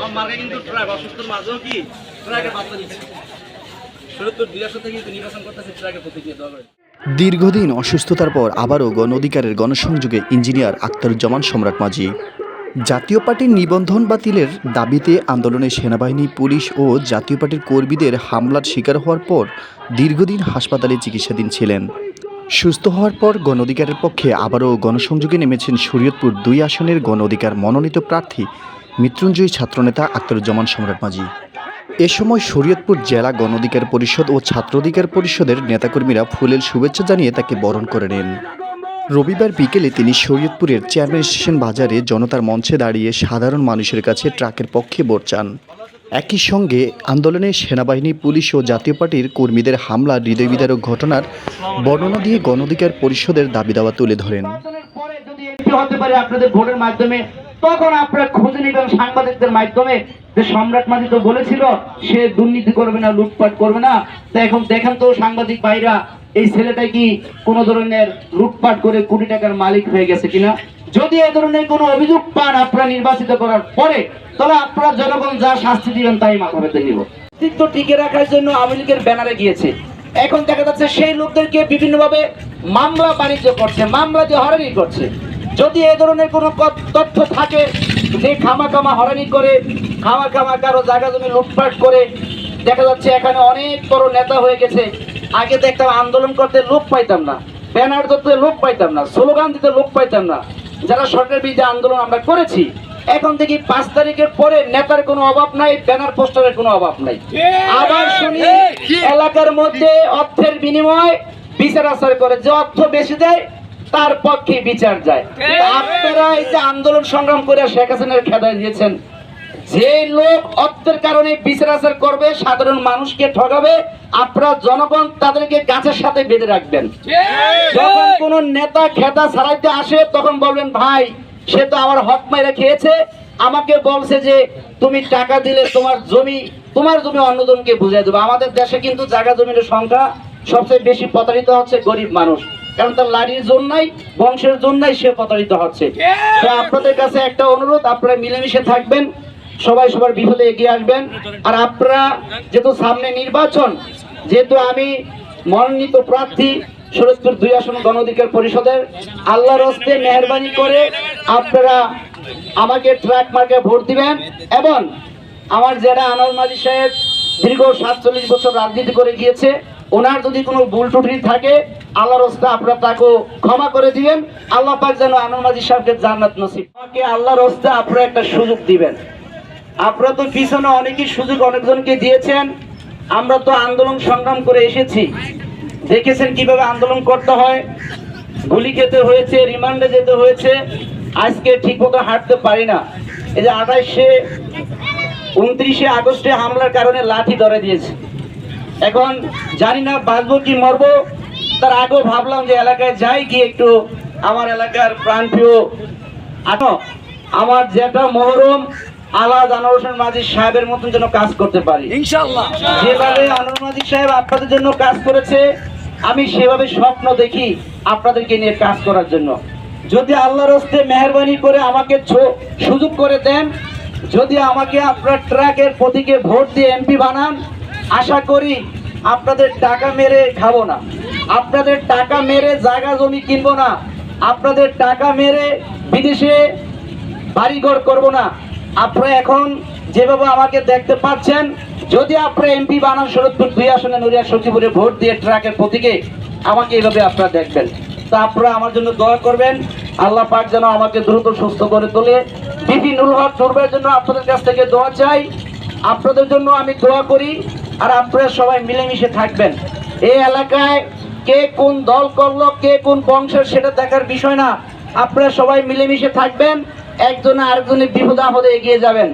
সব মার্কে কিন্তু ট্রাক অসুস্থর মাঝেও কি ট্রাকের বার্তা দিচ্ছে। শরীয়তপুর ২ থেকে কিন্তু নির্বাচন করতেছে ট্রাকের প্রতি দোয়া করে। দীর্ঘদিন অসুস্থতার পর আবারও গণ অধিকারের গণসংযোগে ইঞ্জিনিয়ার আখতারুজ্জামান সম্রাট মাঝি। জাতীয় পার্টির নিবন্ধন বাতিলের দাবিতে আন্দোলনে সেনাবাহিনী, পুলিশ ও জাতীয় পার্টির কর্মীদের হামলার শিকার হওয়ার পর দীর্ঘদিন হাসপাতালে চিকিৎসাধীন ছিলেন। সুস্থ হওয়ার পর গণ অধিকারের পক্ষে আবারও গণসংযোগে নেমেছেন শরীয়তপুর ২ আসনের গণ অধিকার মনোনীত প্রার্থী মৃত্যুঞ্জয়ী ছাত্রনেতা আখতারুজ্জামান সম্রাট মাঝি। এ সময় শরীয়তপুর জেলা গণ অধিকার পরিষদ ও ছাত্র অধিকার পরিষদের নেতাকর্মীরা ফুলেল শুভেচ্ছা জানিয়ে তাকে বরণ করে নেন। রবিবার বিকেলে তিনি শরীয়তপুরের চেয়ারম্যান স্টেশন বাজারে জনতার মঞ্চে দাঁড়িয়ে সাধারণ মানুষের কাছে ট্রাকের পক্ষে ভোট চান। একই সঙ্গে আন্দোলনে সেনাবাহিনী, পুলিশ ও জাতীয় পার্টির কর্মীদের হামলা হৃদয়বিদারক ঘটনার বর্ণনা দিয়ে গণ অধিকার পরিষদের দাবি দাওয়া তুলে ধরেন। হতে পারে আপনাদের ভোটের মাধ্যমে, তখন আপনারা খুঁজে নেবেন সাংবাদিকদের মাধ্যমে যে সম্রাট মাঝি তো বলেছিল সে দুর্নীতি করবে না, লুটপাট করবে না। তো এখন দেখেন তো সাংবাদিক ভাইরা, এই ছেলেটা কি কোনো ধরনের লুটপাট করে কোটি টাকার মালিক হয়ে গেছে কিনা। যদি এই ধরনের কোনো অভিযোগ পান আপনারা নির্বাচিত করার পরে, তাহলে আপনারা জনগণ যা শাস্তি দিবেন তাই মাথা পেতে নিব। অস্তিত্ব টিকে রাখার জন্য আওয়ামী লীগের ব্যানারে গিয়েছে, এখন দেখা যাচ্ছে সেই লোকদেরকে বিভিন্নভাবে মামলা বাণিজ্য করছে, মামলা দিয়ে হয়রানি করছে। যদি এই ধরনের কোনো তথ্য থাকে যে খামাখামা হয়রানি করে, খামাখামা কারো জায়গা জমি লুটপাট করে, দেখা যাচ্ছে এখানে অনেক বড় নেতা হয়ে গেছে। আগে দেখতাম আন্দোলন করতে লোক পাইতাম না, ব্যানার ধরতে লোক পাইতাম না, স্লোগান দিতে লোক পাইতাম না। যারা সরকারের বিরুদ্ধে আন্দোলন আমরা করেছি, এখন দেখি ৫ তারিখের পরে নেতার কোনো অভাব নাই, ব্যানার পোস্টারের কোনো অভাব নাই। আবার শুনি এলাকার মধ্যে অর্থের বিনিময় বিচার আচার করে, যে অর্থ বেশি দেয় তার পক্ষে বিচার যায়। আপনারা এই যে আন্দোলন সংগ্রাম করে শেখ হাসিনার খেদায় দিয়েছেন, যে লোক অর্থের কারণে বিচার আচার করবে, সাধারণ মানুষকে ঠকাবে, আপনারা জনগণ তাদেরকে গাছের সাথে বেঁধে রাখবেন। যখন কোন নেতা খেদা ছাড়াইতে আসে তখন বলবেন ভাই সে তো আমার হক মাইরা খেয়েছে, আমাকে বলছে যে তুমি টাকা দিলে তোমার জমি অন্যজনকে বুঝিয়ে দেবো। আমাদের দেশে কিন্তু জায়গা জমির সংখ্যা সবচেয়ে বেশি প্রতারিত হচ্ছে গরিব মানুষ, কারণ তার লাড়ির জোর নাই, বংশের জোর নাই, সে প্রতারিত হচ্ছে। তো আপনাদের কাছে একটা অনুরোধ, আপনারা মিলেমিশে থাকবেন, সবাই সবার বিপদে এগিয়ে আসবেন। আর আপনারা যেহেতু সামনে নির্বাচন, যেহেতু আমি মনোনীত প্রার্থী শরীয়তপুর ২ আসন গণ অধিকার পরিষদের, আল্লাহর হস্তে মেহেরবানি করে আপনারা আমাকে ট্রাক মার্কে ভোট দিবেন। এবং আমার যারা আনোয়ার মাঝি সাহেব দীর্ঘ ৪৭ বছর রাজনীতি করে গিয়েছে, ওনার যদি কোনো ভুল ত্রুটি থাকে আল্লাহর হস্তে আপনারা তাকে ক্ষমা করে দিবেন। আল্লাহ পাক যেন আনোয়ার মাঝি সাহেবকে জান্নাত নসিব। আমাকে আল্লাহর হস্তে আপনারা একটা সুযোগ দিবেন। আপনারা তো পিছনে অনেকই সুযোগ অনেকজনকে দিয়েছেন, আমরা তো আন্দোলন সংগ্রাম করে এসেছি, দেখেছেন কিভাবে আন্দোলন করতে হয়, গুলি খেতে হয়েছে, রিমান্ডে যেতে হয়েছে, আজকে ঠিক মতো হাঁটতে পারি না। এই যে 29 আগস্টে হামলার কারণে লাঠি ধরে দিয়েছে, এখন জানি না বাঁচবো কি মরবো। তার আগেও ভাবলাম যে এলাকায় যাই, গিয়ে একটু আমার এলাকার প্রাণপ্রিয় আমার যেটা মহরম আলাদ আনোয়ার হোসেন মাঝি সাহেবের মতন যেন কাজ করতে পারি ইনশাআল্লাহ। যেভাবে আনোয়ার মাঝি সাহেব আপনাদের জন্য কাজ করেছে, আমি সেভাবে স্বপ্ন দেখি আপনাদেরকে নিয়ে কাজ করার জন্য। যদি আল্লাহর হস্তে মেহেরবানি করে আমাকে সুযোগ করে দেন, যদি আমাকে আপনার ট্রাকের প্রতীকে ভোট দিয়ে এমপি বানান, আশা করি আপনাদের টাকা মেরে খাবো না, আপনাদের টাকা মেরে জায়গা জমি কিনবো না, আপনাদের টাকা মেরে বিদেশে বাড়িঘর করবো না। আপনারা এখন যেভাবে আমাকে দেখতে পাচ্ছেন, যদি আপনারা এমপি বানান শরীয়তপুর ২ আসনে নুরিয়া সচিবপুরে ভোট দিয়ে ট্রাকের প্রতীকে, আমাকে এইভাবে আপনারা দেখবেন। তো আপনারা আমার জন্য দোয়া করবেন, আল্লাহ পাক যেন আমাকে দ্রুত সুস্থ করে তোলে। বিপি নুরুল হক টুরবের জন্য আপনাদের কাছ থেকে দোয়া চাই, আপনাদের জন্য আমি দোয়া করি। আর আপনারা সবাই মিলেমিশে থাকবেন। এই এলাকায় কে কোন দল করলো, কে কোন বংশের, সেটা দেখার বিষয় না। আপনারা সবাই মিলেমিশে থাকবেন, একজনে আরেকজনের বিপদ আপদে এগিয়ে যাবেন।